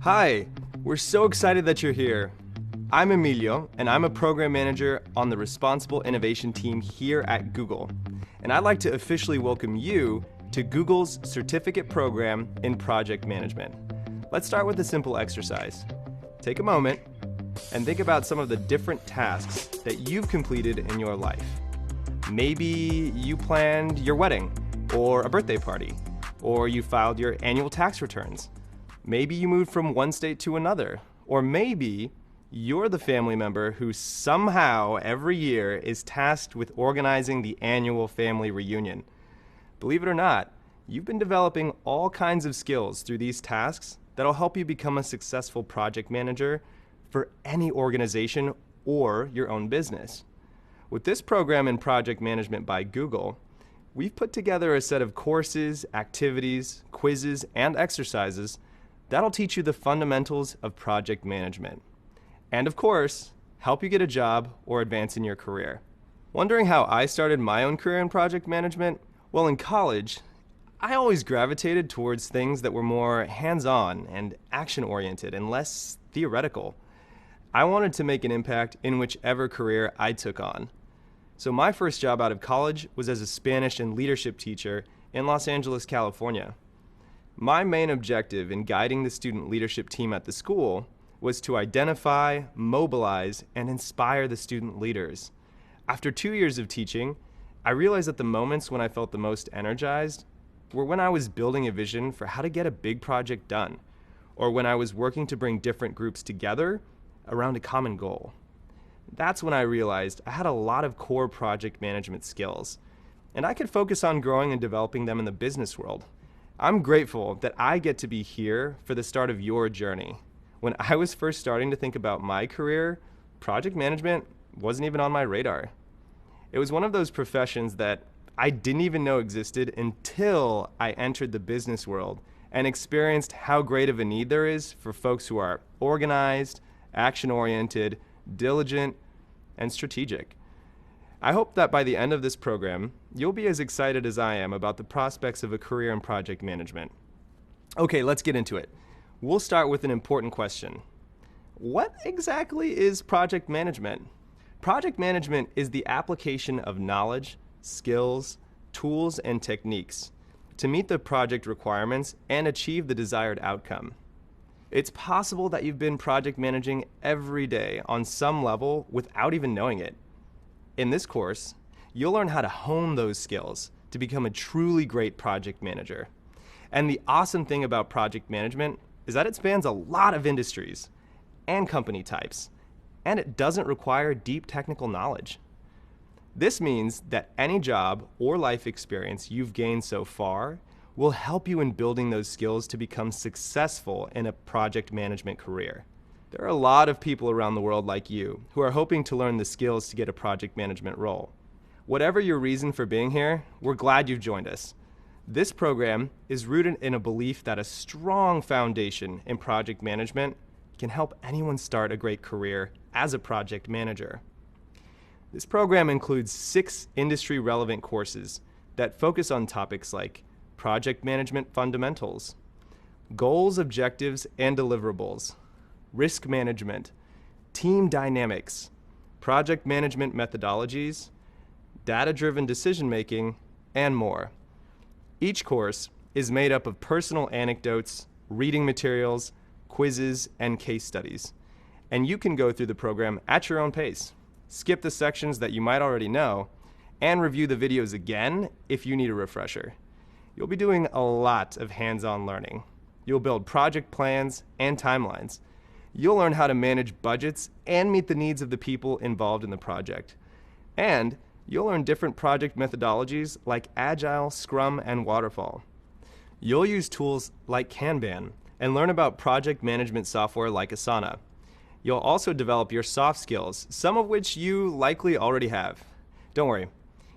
Hi, we're so excited that you're here. I'm Emilio, and I'm a program manager on the Responsible Innovation team here at Google. And I'd like to officially welcome you to Google's certificate program in project management. Let's start with a simple exercise. Take a moment and think about some of the different tasks that you've completed in your life. Maybe you planned your wedding or a birthday party, or you filed your annual tax returns. Maybe you moved from one state to another, or maybe you're the family member who somehow every year is tasked with organizing the annual family reunion. Believe it or not, you've been developing all kinds of skills through these tasks that'll help you become a successful project manager for any organization or your own business. With this program in project management by Google, we've put together a set of courses, activities, quizzes, and exercises that'll teach you the fundamentals of project management. And of course, help you get a job or advance in your career. Wondering how I started my own career in project management? Well, in college, I always gravitated towards things that were more hands-on and action-oriented and less theoretical. I wanted to make an impact in whichever career I took on. So my first job out of college was as a Spanish and leadership teacher in Los Angeles, California. My main objective in guiding the student leadership team at the school was to identify, mobilize, and inspire the student leaders. After 2 years of teaching, I realized that the moments when I felt the most energized were when I was building a vision for how to get a big project done, or when I was working to bring different groups together around a common goal. That's when I realized I had a lot of core project management skills, and I could focus on growing and developing them in the business world. I'm grateful that I get to be here for the start of your journey. When I was first starting to think about my career, project management wasn't even on my radar. It was one of those professions that I didn't even know existed until I entered the business world and experienced how great of a need there is for folks who are organized, action-oriented, diligent, and strategic. I hope that by the end of this program, you'll be as excited as I am about the prospects of a career in project management. Okay, let's get into it. We'll start with an important question. What exactly is project management? Project management is the application of knowledge, skills, tools, and techniques to meet the project requirements and achieve the desired outcome. It's possible that you've been project managing every day on some level without even knowing it. In this course, you'll learn how to hone those skills to become a truly great project manager. And the awesome thing about project management is that it spans a lot of industries and company types, and it doesn't require deep technical knowledge. This means that any job or life experience you've gained so far will help you in building those skills to become successful in a project management career. There are a lot of people around the world like you who are hoping to learn the skills to get a project management role. Whatever your reason for being here, we're glad you've joined us. This program is rooted in a belief that a strong foundation in project management can help anyone start a great career as a project manager. This program includes 6 industry-relevant courses that focus on topics like project management fundamentals, goals, objectives, and deliverables, risk management, team dynamics, project management methodologies, data-driven decision-making, and more. Each course is made up of personal anecdotes, reading materials, quizzes, and case studies. And you can go through the program at your own pace, skip the sections that you might already know, and review the videos again if you need a refresher. You'll be doing a lot of hands-on learning. You'll build project plans and timelines. You'll learn how to manage budgets and meet the needs of the people involved in the project. And you'll learn different project methodologies like Agile, Scrum, and Waterfall. You'll use tools like Kanban and learn about project management software like Asana. You'll also develop your soft skills, some of which you likely already have. Don't worry,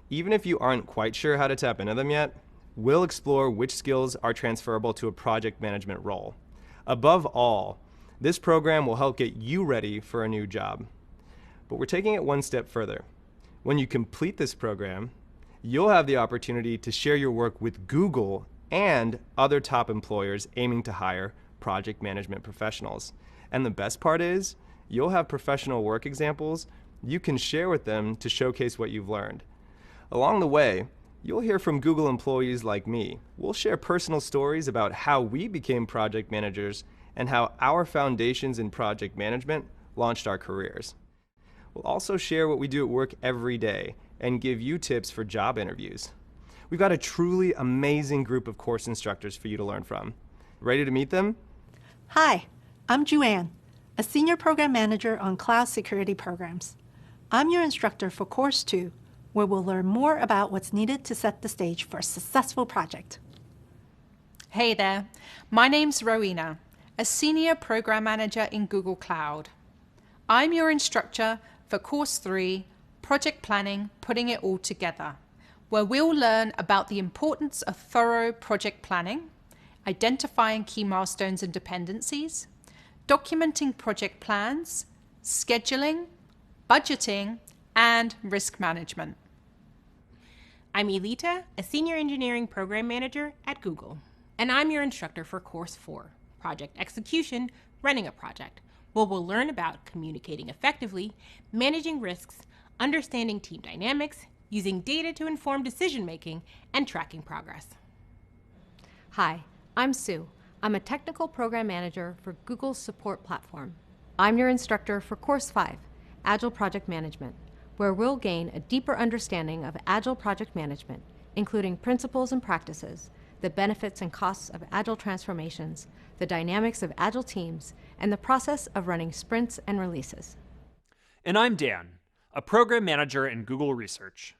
even if you aren't quite sure how to tap into them yet, we'll explore which skills are transferable to a project management role. Above all, this program will help get you ready for a new job. But we're taking it one step further. When you complete this program, you'll have the opportunity to share your work with Google and other top employers aiming to hire project management professionals. And the best part is, you'll have professional work examples you can share with them to showcase what you've learned. Along the way, you'll hear from Google employees like me. We'll share personal stories about how we became project managers and how our foundations in project management launched our careers. We'll also share what we do at work every day and give you tips for job interviews. We've got a truly amazing group of course instructors for you to learn from. Ready to meet them? Hi, I'm Joanne, a Senior Program Manager on Cloud Security Programs. I'm your instructor for Course 2, where we'll learn more about what's needed to set the stage for a successful project. Hey there, my name's Rowena, a Senior Program Manager in Google Cloud. I'm your instructor for Course 3, Project Planning, Putting It All Together, where we'll learn about the importance of thorough project planning, identifying key milestones and dependencies, documenting project plans, scheduling, budgeting, and risk management. I'm Elita, a Senior Engineering Program Manager at Google, and I'm your instructor for Course 4, Project Execution, Running a Project, where we'll learn about communicating effectively, managing risks, understanding team dynamics, using data to inform decision-making, and tracking progress. Hi, I'm Sue. I'm a Technical Program Manager for Google's support platform. I'm your instructor for Course 5, Agile Project Management, where we'll gain a deeper understanding of Agile project management, including principles and practices, the benefits and costs of Agile transformations, the dynamics of Agile teams, and the process of running sprints and releases. And I'm Dan, a Program Manager in Google Research.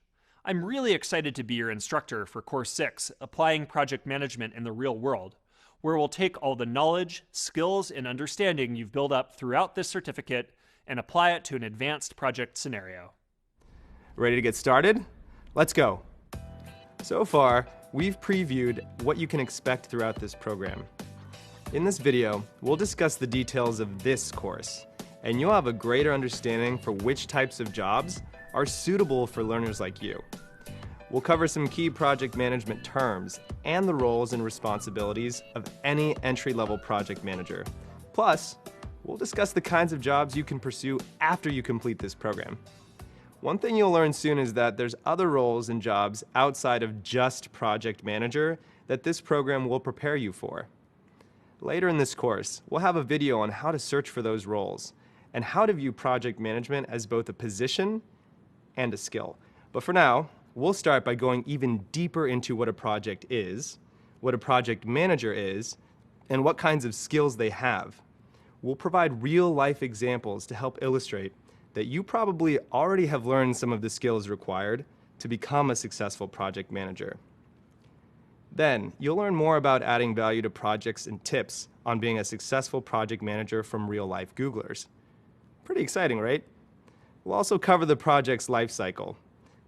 I'm really excited to be your instructor for Course 6, Applying Project Management in the Real World, where we'll take all the knowledge, skills, and understanding you've built up throughout this certificate and apply it to an advanced project scenario. Ready to get started? Let's go. So far, we've previewed what you can expect throughout this program. In this video, we'll discuss the details of this course, and you'll have a greater understanding for which types of jobs are suitable for learners like you. We'll cover some key project management terms and the roles and responsibilities of any entry-level project manager. Plus, we'll discuss the kinds of jobs you can pursue after you complete this program. One thing you'll learn soon is that there's other roles and jobs outside of just project manager that this program will prepare you for. Later in this course, we'll have a video on how to search for those roles and how to view project management as both a position and a skill. But for now, we'll start by going even deeper into what a project is, what a project manager is, and what kinds of skills they have. We'll provide real-life examples to help illustrate that you probably already have learned some of the skills required to become a successful project manager. Then, you'll learn more about adding value to projects and tips on being a successful project manager from real-life Googlers. Pretty exciting, right? We'll also cover the project's life cycle.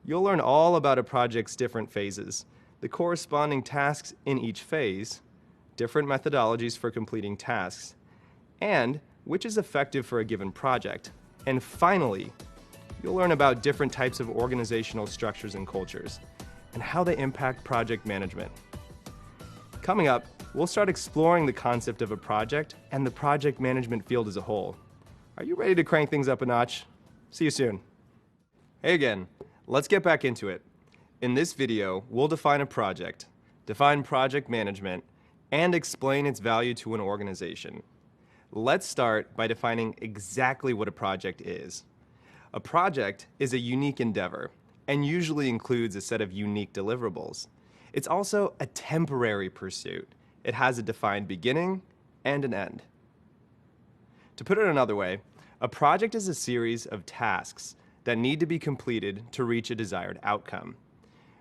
You'll learn all about a project's different phases, the corresponding tasks in each phase, different methodologies for completing tasks, and which is effective for a given project. And finally, you'll learn about different types of organizational structures and cultures, and how they impact project management. Coming up, we'll start exploring the concept of a project and the project management field as a whole. Are you ready to crank things up a notch? See you soon. Hey again, let's get back into it. In this video, we'll define a project, define project management, and explain its value to an organization. Let's start by defining exactly what a project is. A project is a unique endeavor and usually includes a set of unique deliverables. It's also a temporary pursuit. It has a defined beginning and an end. To put it another way, a project is a series of tasks that need to be completed to reach a desired outcome.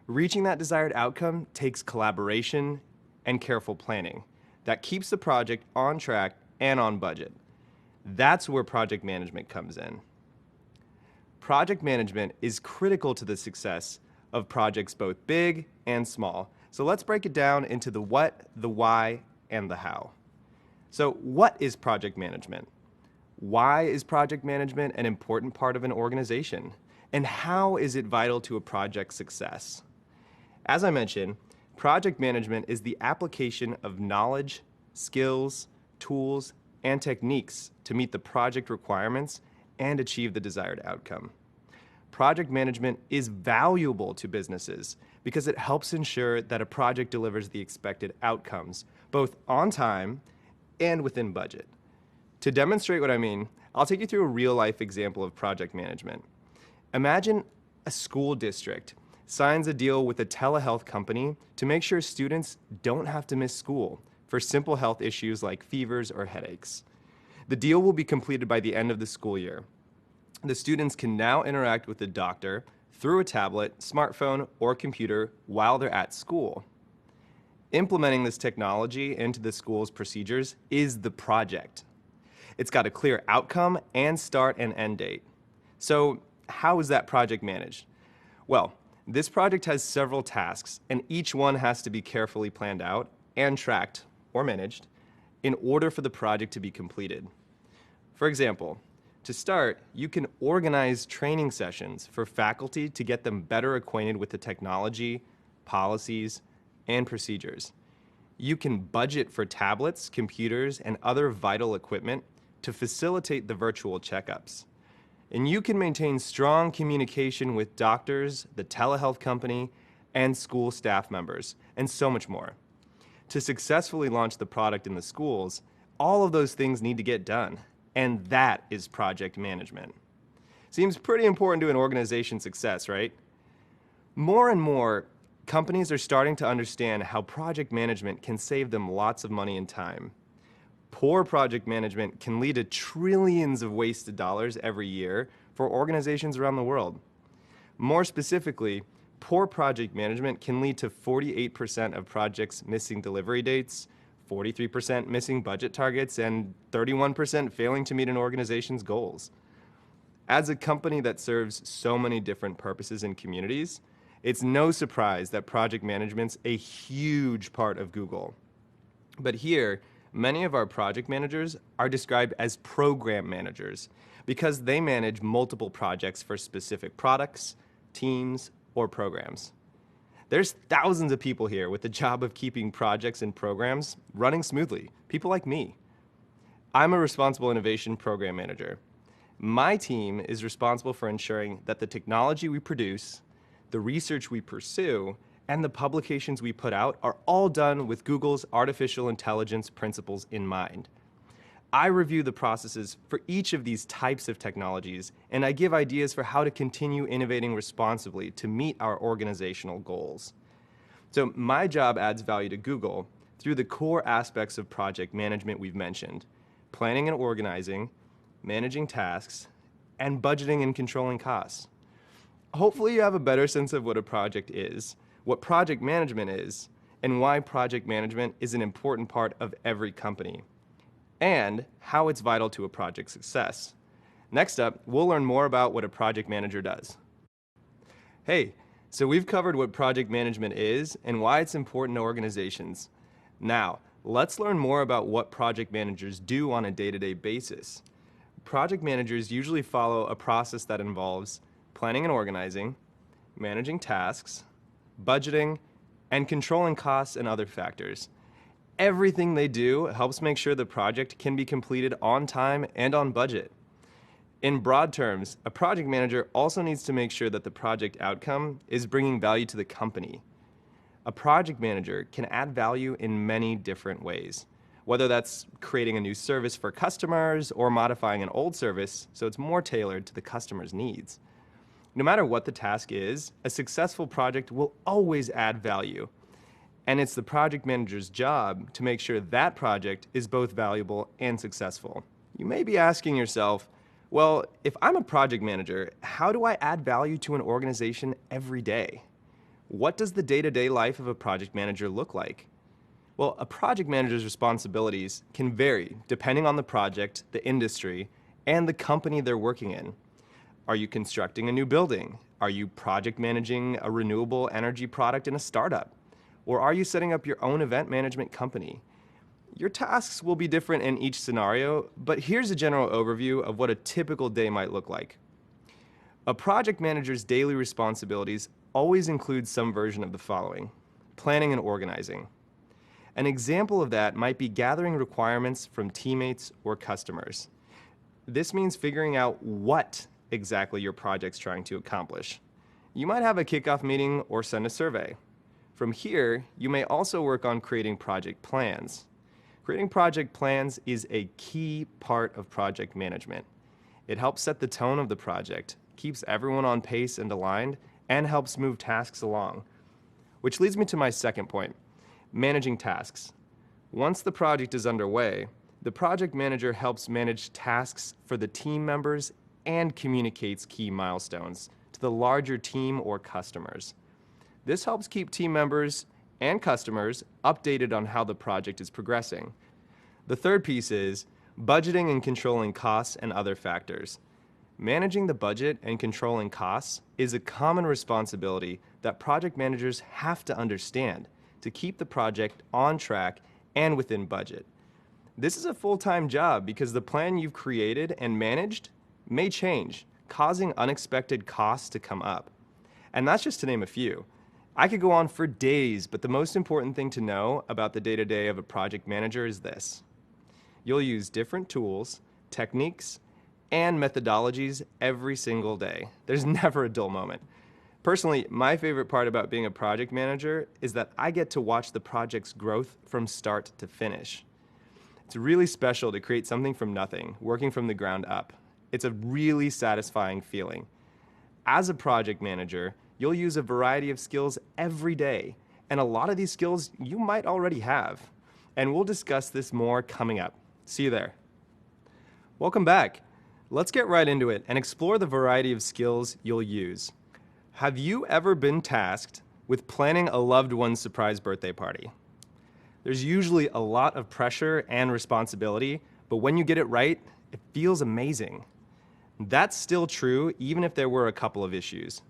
Reaching that desired outcome takes collaboration and careful planning that keeps the project on track and on budget. That's where project management comes in. Project management is critical to the success of projects both big and small. So let's break it down into the what, the why, and the how. So what is project management? Why is project management an important part of an organization? And how is it vital to a project's success? As I mentioned, project management is the application of knowledge, skills, tools, and techniques to meet the project requirements and achieve the desired outcome. Project management is valuable to businesses because it helps ensure that a project delivers the expected outcomes, both on time and within budget. To demonstrate what I mean, I'll take you through a real-life example of project management. Imagine a school district signs a deal with a telehealth company to make sure students don't have to miss school for simple health issues like fevers or headaches. The deal will be completed by the end of the school year. The students can now interact with the doctor through a tablet, smartphone, or computer while they're at school. Implementing this technology into the school's procedures is the project. It's got a clear outcome and start and end date. So how is that project managed? Well, this project has several tasks, and each one has to be carefully planned out and tracked or managed in order for the project to be completed. For example, to start, you can organize training sessions for faculty to get them better acquainted with the technology, policies, and procedures. You can budget for tablets, computers, and other vital equipment to facilitate the virtual checkups. And you can maintain strong communication with doctors, the telehealth company, and school staff members, and so much more. To successfully launch the product in the schools, all of those things need to get done, and that is project management. Seems pretty important to an organization's success, right? More and more, companies are starting to understand how project management can save them lots of money and time. Poor project management can lead to trillions of wasted dollars every year for organizations around the world. More specifically, poor project management can lead to 48% of projects missing delivery dates, 43% missing budget targets, and 31% failing to meet an organization's goals. As a company that serves so many different purposes and communities, it's no surprise that project management's a huge part of Google. But here, many of our project managers are described as program managers because they manage multiple projects for specific products, teams, or programs. There's thousands of people here with the job of keeping projects and programs running smoothly, people like me. I'm a responsible innovation program manager. My team is responsible for ensuring that the technology we produce, the research we pursue, and the publications we put out are all done with Google's artificial intelligence principles in mind. I review the processes for each of these types of technologies, and I give ideas for how to continue innovating responsibly to meet our organizational goals. So my job adds value to Google through the core aspects of project management we've mentioned: planning and organizing, managing tasks, and budgeting and controlling costs. Hopefully you have a better sense of what a project is, what project management is, and why project management is an important part of every company, and how it's vital to a project's success. Next up, we'll learn more about what a project manager does. Hey, so we've covered what project management is and why it's important to organizations. Now, let's learn more about what project managers do on a day-to-day basis. Project managers usually follow a process that involves planning and organizing, managing tasks, budgeting, and controlling costs and other factors. Everything they do helps make sure the project can be completed on time and on budget. In broad terms, a project manager also needs to make sure that the project outcome is bringing value to the company. A project manager can add value in many different ways, whether that's creating a new service for customers or modifying an old service so it's more tailored to the customer's needs. No matter what the task is, a successful project will always add value. And it's the project manager's job to make sure that project is both valuable and successful. You may be asking yourself, well, if I'm a project manager, how do I add value to an organization every day? What does the day-to-day life of a project manager look like? Well, a project manager's responsibilities can vary depending on the project, the industry, and the company they're working in. Are you constructing a new building? Are you project managing a renewable energy product in a startup? Or are you setting up your own event management company? Your tasks will be different in each scenario, but here's a general overview of what a typical day might look like. A project manager's daily responsibilities always include some version of the following: planning and organizing. An example of that might be gathering requirements from teammates or customers. This means figuring out what exactly your project's trying to accomplish. You might have a kickoff meeting or send a survey. From here, you may also work on creating project plans. Creating project plans is a key part of project management. It helps set the tone of the project, keeps everyone on pace and aligned, and helps move tasks along. Which leads me to my second point, managing tasks. Once the project is underway, the project manager helps manage tasks for the team members and communicates key milestones to the larger team or customers. This helps keep team members and customers updated on how the project is progressing. The third piece is budgeting and controlling costs and other factors. Managing the budget and controlling costs is a common responsibility that project managers have to understand to keep the project on track and within budget. This is a full-time job because the plan you've created and managed may change, causing unexpected costs to come up. And that's just to name a few. I could go on for days, but the most important thing to know about the day-to-day of a project manager is this. You'll use different tools, techniques, and methodologies every single day. There's never a dull moment. Personally, my favorite part about being a project manager is that I get to watch the project's growth from start to finish. It's really special to create something from nothing, working from the ground up. It's a really satisfying feeling. As a project manager, you'll use a variety of skills every day, and a lot of these skills you might already have. And we'll discuss this more coming up. See you there. Welcome back. Let's get right into it and explore the variety of skills you'll use. Have you ever been tasked with planning a loved one's surprise birthday party? There's usually a lot of pressure and responsibility, but when you get it right, it feels amazing. That's still true even if there were a couple of issues.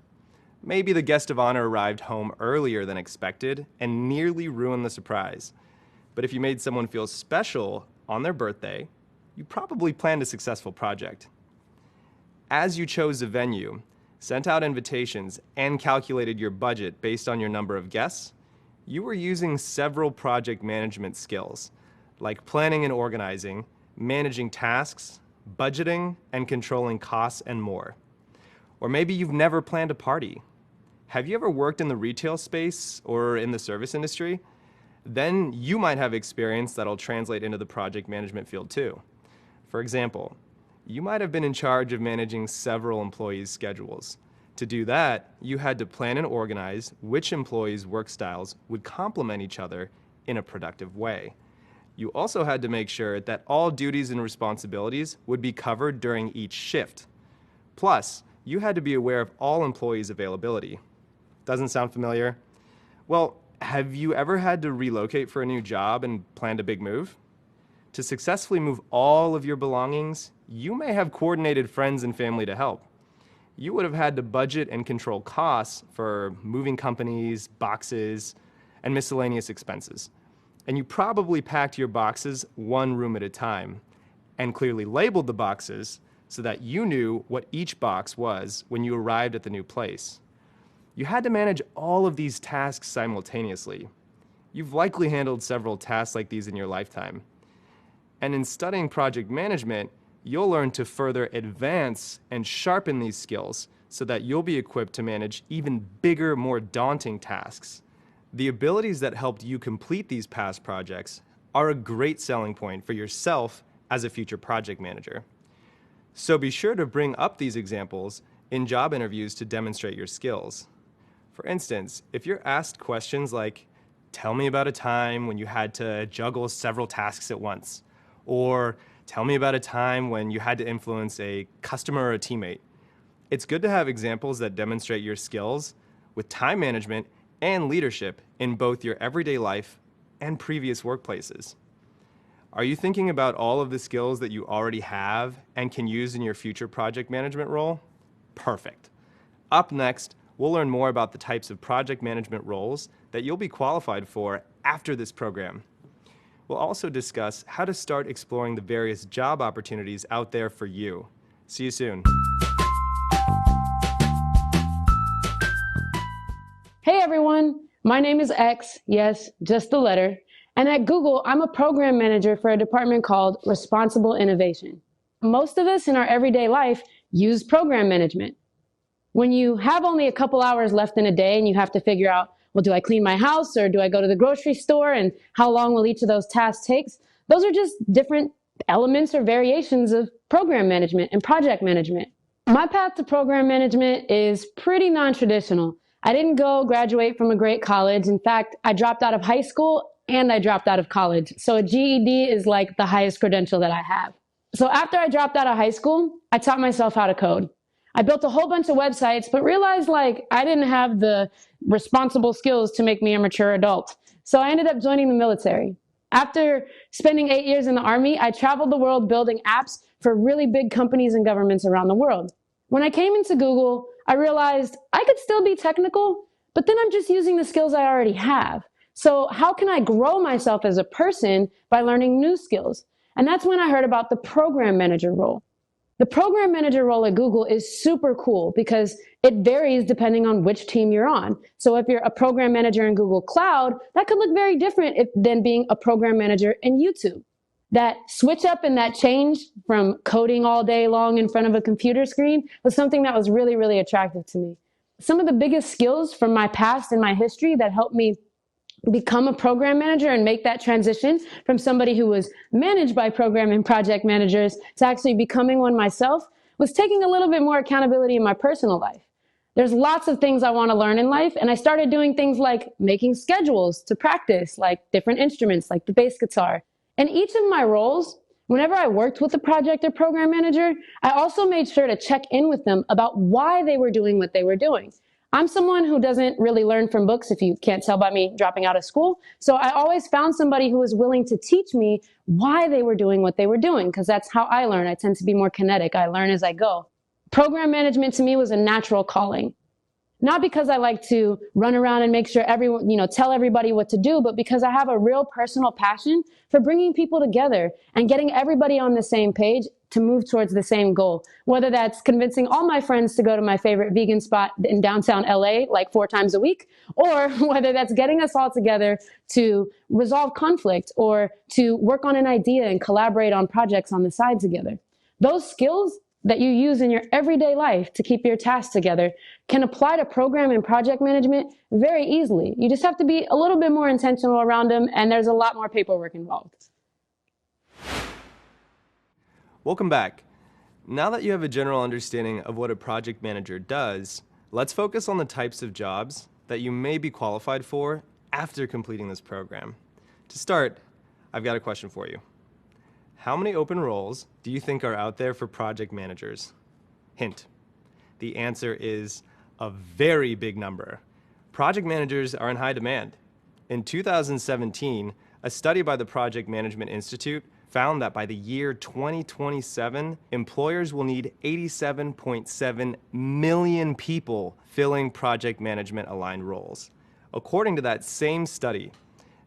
Maybe the guest of honor arrived home earlier than expected and nearly ruined the surprise. But if you made someone feel special on their birthday, you probably planned a successful project. As you chose a venue, sent out invitations, and calculated your budget based on your number of guests, you were using several project management skills, like planning and organizing, managing tasks, budgeting, and controlling costs, and more. Or maybe you've never planned a party. Have you ever worked in the retail space or in the service industry? Then you might have experience that'll translate into the project management field too. For example, you might have been in charge of managing several employees' schedules. To do that, you had to plan and organize which employees' work styles would complement each other in a productive way. You also had to make sure that all duties and responsibilities would be covered during each shift. Plus, you had to be aware of all employees' availability. Doesn't sound familiar? Well, have you ever had to relocate for a new job and planned a big move? To successfully move all of your belongings, you may have coordinated friends and family to help. You would have had to budget and control costs for moving companies, boxes, and miscellaneous expenses. And you probably packed your boxes one room at a time and clearly labeled the boxes so that you knew what each box was when you arrived at the new place. You had to manage all of these tasks simultaneously. You've likely handled several tasks like these in your lifetime. And in studying project management, you'll learn to further advance and sharpen these skills so that you'll be equipped to manage even bigger, more daunting tasks. The abilities that helped you complete these past projects are a great selling point for yourself as a future project manager. So be sure to bring up these examples in job interviews to demonstrate your skills. For instance, if you're asked questions like, tell me about a time when you had to juggle several tasks at once, or tell me about a time when you had to influence a customer or a teammate. It's good to have examples that demonstrate your skills with time management and leadership in both your everyday life and previous workplaces. Are you thinking about all of the skills that you already have and can use in your future project management role? Perfect. Up next, we'll learn more about the types of project management roles that you'll be qualified for after this program. We'll also discuss how to start exploring the various job opportunities out there for you. See you soon. Hey everyone, my name is X, yes, just the letter, And at Google, I'm a program manager for a department called Responsible Innovation. Most of us in our everyday life use program management. When you have only a couple hours left in a day and you have to figure out, well, do I clean my house or do I go to the grocery store, and how long will each of those tasks take? Those are just different elements or variations of program management and project management. My path to program management is pretty non-traditional. I didn't go graduate from a great college. In fact, I dropped out of high school and I dropped out of college. So a GED is like the highest credential that I have. So after I dropped out of high school, I taught myself how to code. I built a whole bunch of websites, but realized I didn't have the responsible skills to make me a mature adult. So I ended up joining the military. After spending 8 years in the Army, I traveled the world building apps for really big companies and governments around the world. When I came into Google, I realized I could still be technical, but then I'm just using the skills I already have. So how can I grow myself as a person by learning new skills? And that's when I heard about the program manager role. The program manager role at Google is super cool because it varies depending on which team you're on. So if you're a program manager in Google Cloud, that could look very different than being a program manager in YouTube. That switch up and that change from coding all day long in front of a computer screen was something that was really, really attractive to me. Some of the biggest skills from my past and my history that helped me become a program manager and make that transition from somebody who was managed by program and project managers to actually becoming one myself was taking a little bit more accountability in my personal life. There's lots of things I want to learn in life, and I started doing things like making schedules to practice, like different instruments, like the bass guitar. In each of my roles, whenever I worked with a project or program manager, I also made sure to check in with them about why they were doing what they were doing. I'm someone who doesn't really learn from books, if you can't tell by me dropping out of school. So I always found somebody who was willing to teach me why they were doing what they were doing, because that's how I learn. I tend to be more kinetic. I learn as I go. Program management to me was a natural calling. Not because I like to run around and make sure everyone, tell everybody what to do, but because I have a real personal passion for bringing people together and getting everybody on the same page to move towards the same goal. Whether that's convincing all my friends to go to my favorite vegan spot in downtown LA like 4 times a week, or whether that's getting us all together to resolve conflict or to work on an idea and collaborate on projects on the side together. Those skills that you use in your everyday life to keep your tasks together can apply to program and project management very easily. You just have to be a little bit more intentional around them, and there's a lot more paperwork involved. Welcome back. Now that you have a general understanding of what a project manager does, let's focus on the types of jobs that you may be qualified for after completing this program. To start, I've got a question for you. How many open roles do you think are out there for project managers? Hint, the answer is a very big number. Project managers are in high demand. In 2017, a study by the Project Management Institute found that by the year 2027, employers will need 87.7 million people filling project management aligned roles. According to that same study,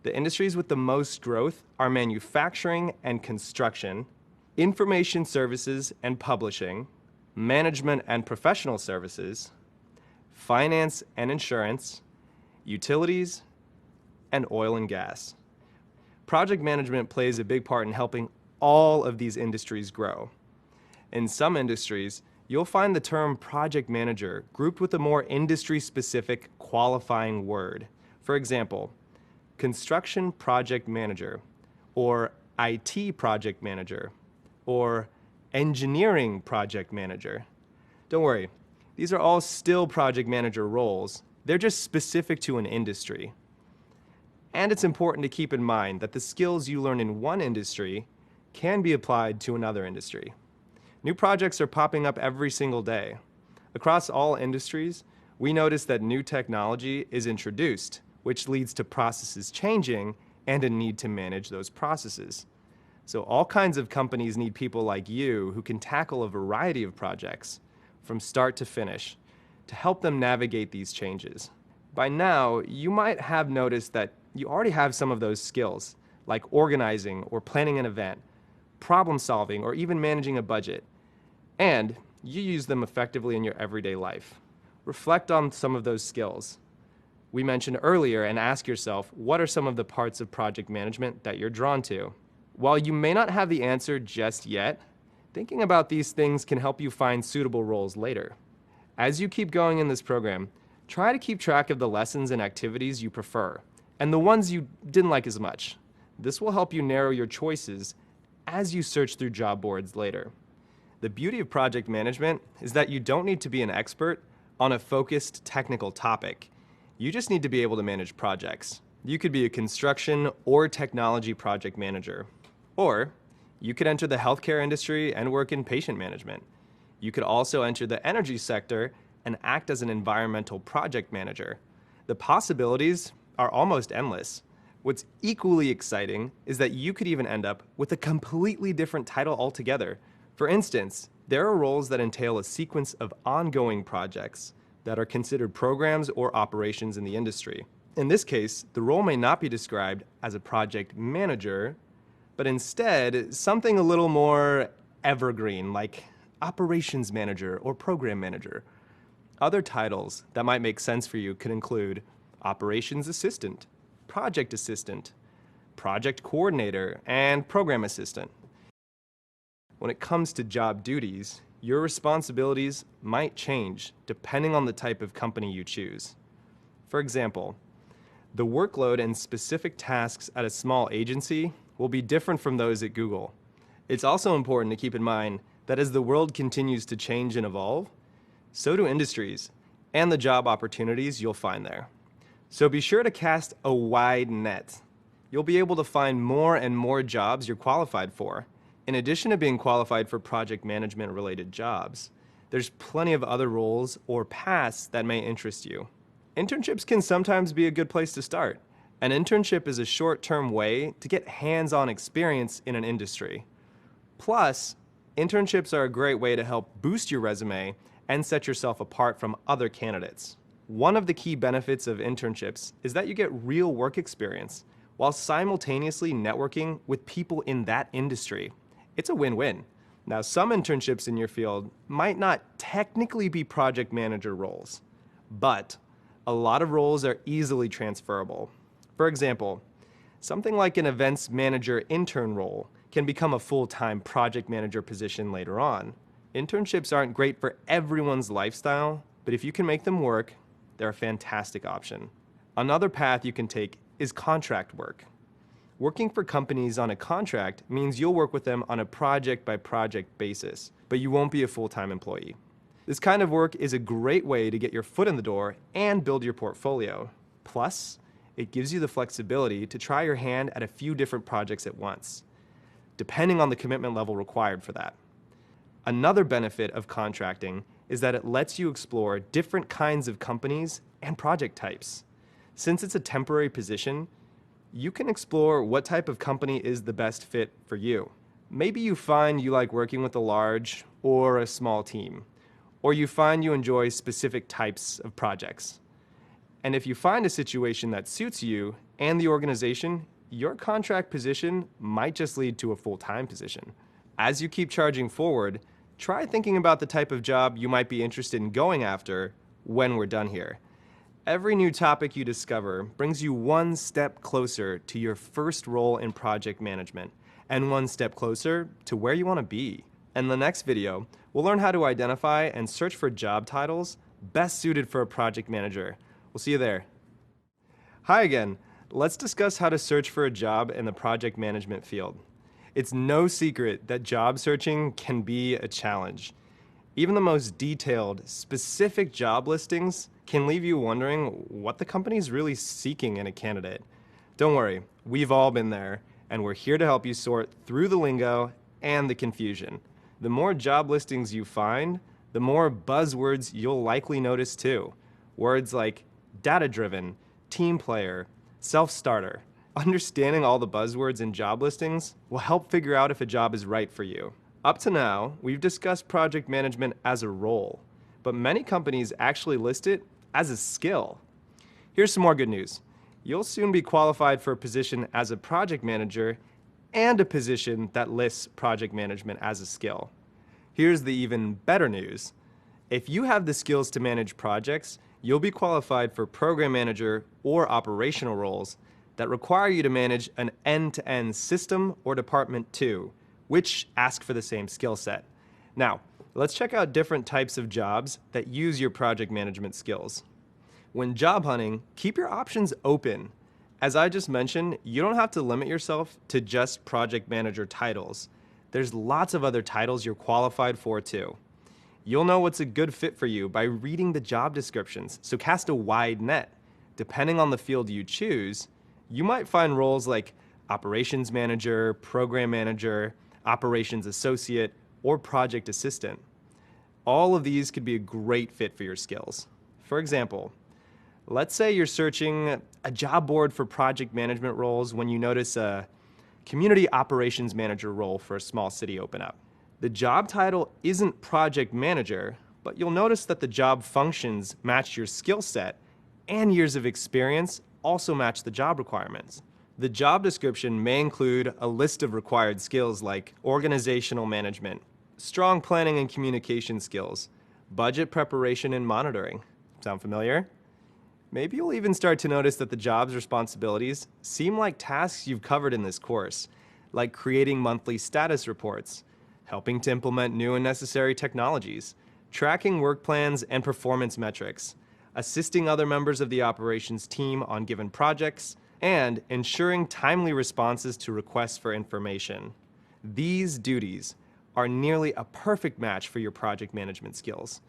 the industries with the most growth are manufacturing and construction, information services and publishing, management and professional services, finance and insurance, utilities, and oil and gas. Project management plays a big part in helping all of these industries grow. In some industries, you'll find the term project manager grouped with a more industry-specific qualifying word. For example, construction project manager, or IT project manager, or engineering project manager. Don't worry, these are all still project manager roles. They're just specific to an industry. And it's important to keep in mind that the skills you learn in one industry can be applied to another industry. New projects are popping up every single day. Across all industries, we notice that new technology is introduced, which leads to processes changing and a need to manage those processes. So all kinds of companies need people like you who can tackle a variety of projects from start to finish to help them navigate these changes. By now, you might have noticed that you already have some of those skills, like organizing or planning an event, problem solving, or even managing a budget. And you use them effectively in your everyday life. Reflect on some of those skills. we mentioned earlier and ask yourself, what are some of the parts of project management that you're drawn to? While you may not have the answer just yet, thinking about these things can help you find suitable roles later. As you keep going in this program, try to keep track of the lessons and activities you prefer and the ones you didn't like as much. This will help you narrow your choices as you search through job boards later. The beauty of project management is that you don't need to be an expert on a focused technical topic. You just need to be able to manage projects. You could be a construction or technology project manager. Or you could enter the healthcare industry and work in patient management. You could also enter the energy sector and act as an environmental project manager. The possibilities are almost endless. What's equally exciting is that you could even end up with a completely different title altogether. For instance, there are roles that entail a sequence of ongoing projects that are considered programs or operations in the industry. In this case, the role may not be described as a project manager, but instead something a little more evergreen, like operations manager or program manager. Other titles that might make sense for you could include operations assistant, project assistant, project coordinator, and program assistant. When it comes to job duties, your responsibilities might change depending on the type of company you choose. For example, the workload and specific tasks at a small agency will be different from those at Google. It's also important to keep in mind that as the world continues to change and evolve, so do industries and the job opportunities you'll find there. So be sure to cast a wide net. You'll be able to find more and more jobs you're qualified for. In addition to being qualified for project management related jobs, there's plenty of other roles or paths that may interest you. Internships can sometimes be a good place to start. An internship is a short-term way to get hands-on experience in an industry. Plus, internships are a great way to help boost your resume and set yourself apart from other candidates. One of the key benefits of internships is that you get real work experience while simultaneously networking with people in that industry. It's a win-win. Now, some internships in your field might not technically be project manager roles, but a lot of roles are easily transferable. For example, something like an events manager intern role can become a full-time project manager position later on. Internships aren't great for everyone's lifestyle, but if you can make them work, they're a fantastic option. Another path you can take is contract work. Working for companies on a contract means you'll work with them on a project-by-project basis, but you won't be a full-time employee. This kind of work is a great way to get your foot in the door and build your portfolio. Plus, it gives you the flexibility to try your hand at a few different projects at once, depending on the commitment level required for that. Another benefit of contracting is that it lets you explore different kinds of companies and project types. Since it's a temporary position, you can explore what type of company is the best fit for you. Maybe you find you like working with a large or a small team, or you find you enjoy specific types of projects. And if you find a situation that suits you and the organization, your contract position might just lead to a full-time position. As you keep charging forward, try thinking about the type of job you might be interested in going after when we're done here. Every new topic you discover brings you one step closer to your first role in project management and one step closer to where you want to be. In the next video, we'll learn how to identify and search for job titles best suited for a project manager. We'll see you there. Hi again. Let's discuss how to search for a job in the project management field. It's no secret that job searching can be a challenge. Even the most detailed, specific job listings can leave you wondering what the company's really seeking in a candidate. Don't worry, we've all been there, and we're here to help you sort through the lingo and the confusion. The more job listings you find, the more buzzwords you'll likely notice too. Words like data-driven, team player, self-starter. Understanding all the buzzwords in job listings will help figure out if a job is right for you. Up to now, we've discussed project management as a role, but many companies actually list it as a skill. Here's some more good news. You'll soon be qualified for a position as a project manager and a position that lists project management as a skill. Here's the even better news. If you have the skills to manage projects, you'll be qualified for program manager or operational roles that require you to manage an end-to-end system or department too, which ask for the same skill set. Now, let's check out different types of jobs that use your project management skills. When job hunting, keep your options open. As I just mentioned, you don't have to limit yourself to just project manager titles. There's lots of other titles you're qualified for too. You'll know what's a good fit for you by reading the job descriptions, so cast a wide net. Depending on the field you choose, you might find roles like operations manager, program manager, operations associate, or project assistant. All of these could be a great fit for your skills. For example, let's say you're searching a job board for project management roles when you notice a community operations manager role for a small city open up. The job title isn't project manager, but you'll notice that the job functions match your skill set and years of experience also match the job requirements. The job description may include a list of required skills like organizational management, strong planning and communication skills, budget preparation and monitoring. Sound familiar? Maybe you'll even start to notice that the job's responsibilities seem like tasks you've covered in this course, like creating monthly status reports, helping to implement new and necessary technologies, tracking work plans and performance metrics, assisting other members of the operations team on given projects, and ensuring timely responses to requests for information. These duties are nearly a perfect match for your project management skills.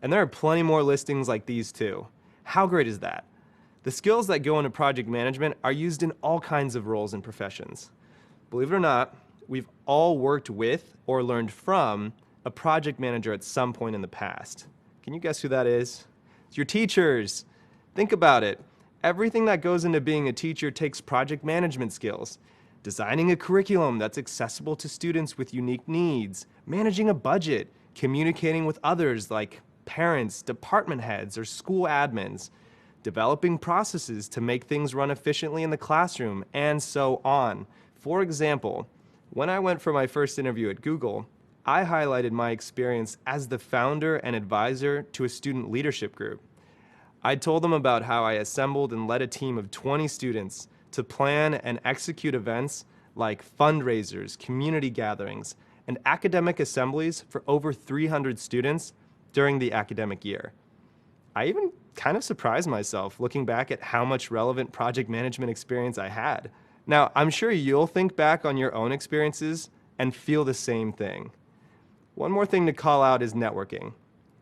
And there are plenty more listings like these too. How great is that? The skills that go into project management are used in all kinds of roles and professions. Believe it or not, we've all worked with or learned from a project manager at some point in the past. Can you guess who that is? It's your teachers. Think about it. Everything that goes into being a teacher takes project management skills. Designing a curriculum that's accessible to students with unique needs, managing a budget, communicating with others like parents, department heads, or school admins, developing processes to make things run efficiently in the classroom, and so on. For example, when I went for my first interview at Google, I highlighted my experience as the founder and advisor to a student leadership group. I told them about how I assembled and led a team of 20 students to plan and execute events like fundraisers, community gatherings, and academic assemblies for over 300 students during the academic year. I even kind of surprised myself looking back at how much relevant project management experience I had. Now, I'm sure you'll think back on your own experiences and feel the same thing. One more thing to call out is networking.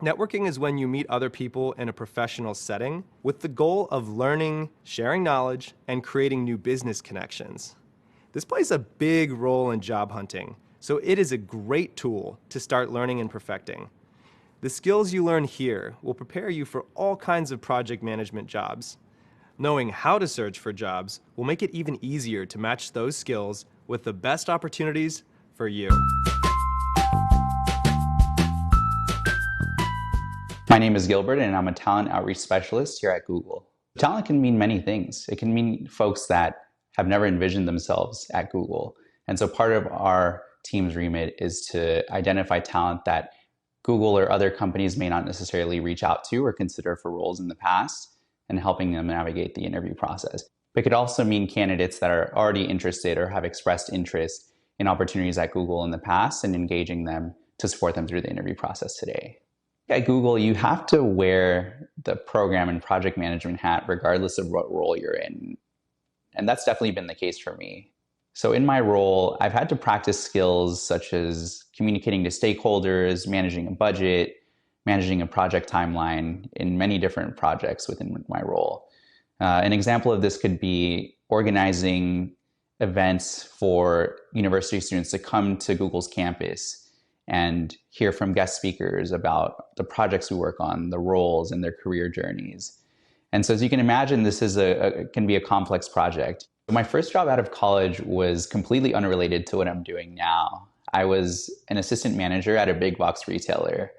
Networking is when you meet other people in a professional setting with the goal of learning, sharing knowledge, and creating new business connections. This plays a big role in job hunting, so it is a great tool to start learning and perfecting. The skills you learn here will prepare you for all kinds of project management jobs. Knowing how to search for jobs will make it even easier to match those skills with the best opportunities for you. My name is Gilbert, and I'm a talent outreach specialist here at Google. Talent can mean many things. It can mean folks that have never envisioned themselves at Google. And so part of our team's remit is to identify talent that Google or other companies may not necessarily reach out to or consider for roles in the past, and helping them navigate the interview process. But it could also mean candidates that are already interested or have expressed interest in opportunities at Google in the past and engaging them to support them through the interview process today. At Google, you have to wear the program and project management hat regardless of what role you're in. And that's definitely been the case for me. So in my role, I've had to practice skills such as communicating to stakeholders, managing a budget, managing a project timeline in many different projects within my role. An example of this could be organizing events for university students to come to Google's campus and hear from guest speakers about the projects we work on, the roles and their career journeys. And so as you can imagine, this is can be a complex project. My first job out of college was completely unrelated to what I'm doing now. I was an assistant manager at a big box retailer.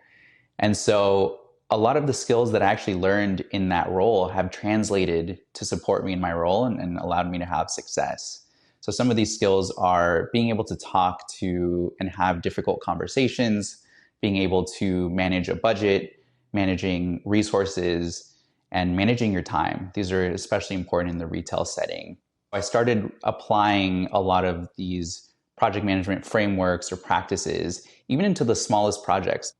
And so a lot of the skills that I actually learned in that role have translated to support me in my role and allowed me to have success. So some of these skills are being able to talk to and have difficult conversations, being able to manage a budget, managing resources, and managing your time. These are especially important in the retail setting. I started applying a lot of these project management frameworks or practices, even into the smallest projects.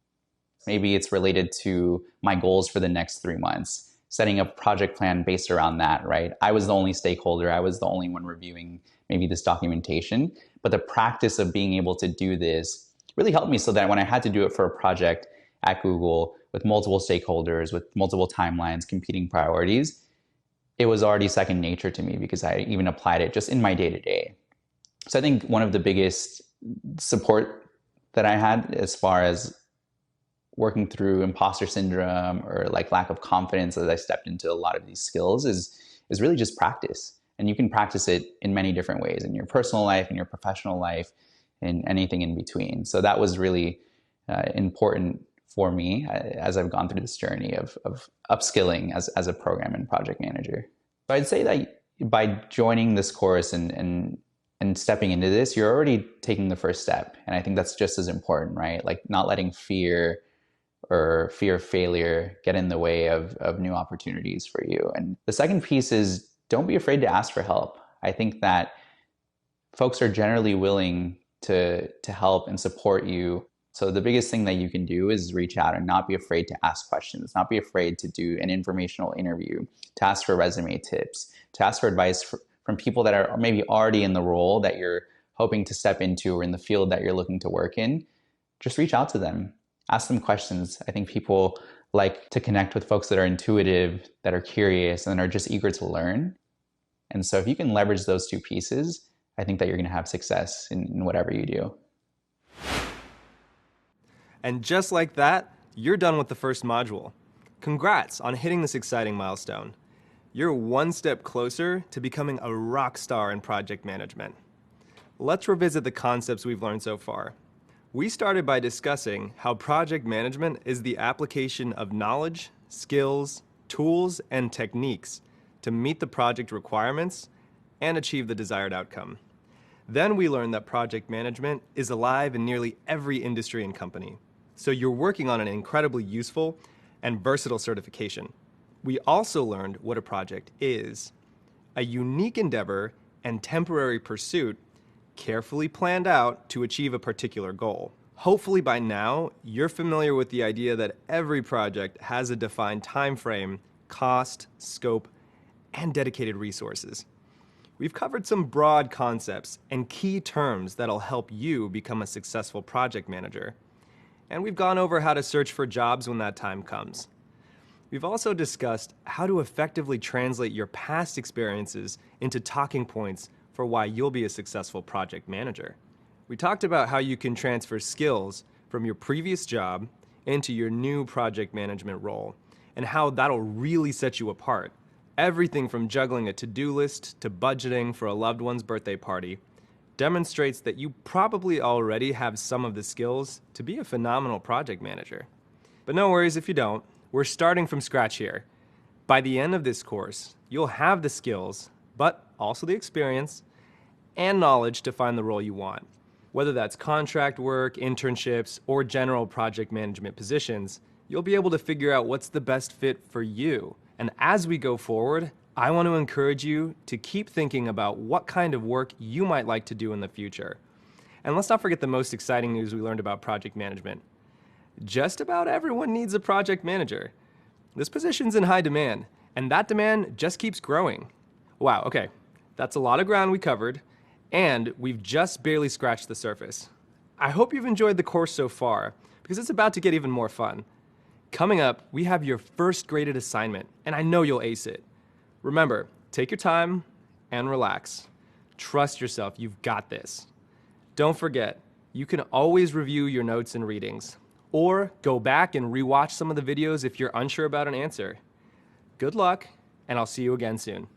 Maybe it's related to my goals for the next 3 months, setting a project plan based around that, right? I was the only stakeholder. I was the only one reviewing maybe this documentation. But the practice of being able to do this really helped me so that when I had to do it for a project at Google with multiple stakeholders, with multiple timelines, competing priorities, it was already second nature to me because I even applied it just in my day-to-day. So I think one of the biggest support that I had as far as working through imposter syndrome or like lack of confidence as I stepped into a lot of these skills is really just practice. And you can practice it in many different ways, in your personal life, in your professional life, and anything in between. So that was really important for me as I've gone through this journey of upskilling as a program and project manager. So I'd say that by joining this course and stepping into this, you're already taking the first step. And I think that's just as important, right? Like not letting fear or fear of failure get in the way of new opportunities for you. And the second piece is don't be afraid to ask for help. I think that folks are generally willing to help and support you. So the biggest thing that you can do is reach out and not be afraid to ask questions, not be afraid to do an informational interview, to ask for resume tips, to ask for advice from people that are maybe already in the role that you're hoping to step into or in the field that you're looking to work in. Just reach out to them, ask them questions. I think people like to connect with folks that are intuitive, that are curious, and are just eager to learn. And so if you can leverage those two pieces, I think that you're going to have success in whatever you do. And just like that, you're done with the first module. Congrats on hitting this exciting milestone. You're one step closer to becoming a rock star in project management. Let's revisit the concepts we've learned so far. We started by discussing how project management is the application of knowledge, skills, tools, and techniques to meet the project requirements and achieve the desired outcome. Then we learned that project management is alive in nearly every industry and company. So you're working on an incredibly useful and versatile certification. We also learned what a project is: a unique endeavor and temporary pursuit carefully planned out to achieve a particular goal. Hopefully by now, you're familiar with the idea that every project has a defined time frame, cost, scope, and dedicated resources. We've covered some broad concepts and key terms that'll help you become a successful project manager. And we've gone over how to search for jobs when that time comes. We've also discussed how to effectively translate your past experiences into talking points for why you'll be a successful project manager. We talked about how you can transfer skills from your previous job into your new project management role, and how that'll really set you apart. Everything from juggling a to-do list to budgeting for a loved one's birthday party demonstrates that you probably already have some of the skills to be a phenomenal project manager. But no worries if you don't. We're starting from scratch here. By the end of this course, you'll have the skills, but also the experience and knowledge to find the role you want. Whether that's contract work, internships, or general project management positions, you'll be able to figure out what's the best fit for you. And as we go forward, I want to encourage you to keep thinking about what kind of work you might like to do in the future. And let's not forget the most exciting news we learned about project management. Just about everyone needs a project manager. This position's in high demand, and that demand just keeps growing. Wow, okay, that's a lot of ground we covered, and we've just barely scratched the surface. I hope you've enjoyed the course so far, because it's about to get even more fun. Coming up, we have your first graded assignment, and I know you'll ace it. Remember, take your time and relax. Trust yourself, you've got this. Don't forget, you can always review your notes and readings, or go back and rewatch some of the videos if you're unsure about an answer. Good luck, and I'll see you again soon.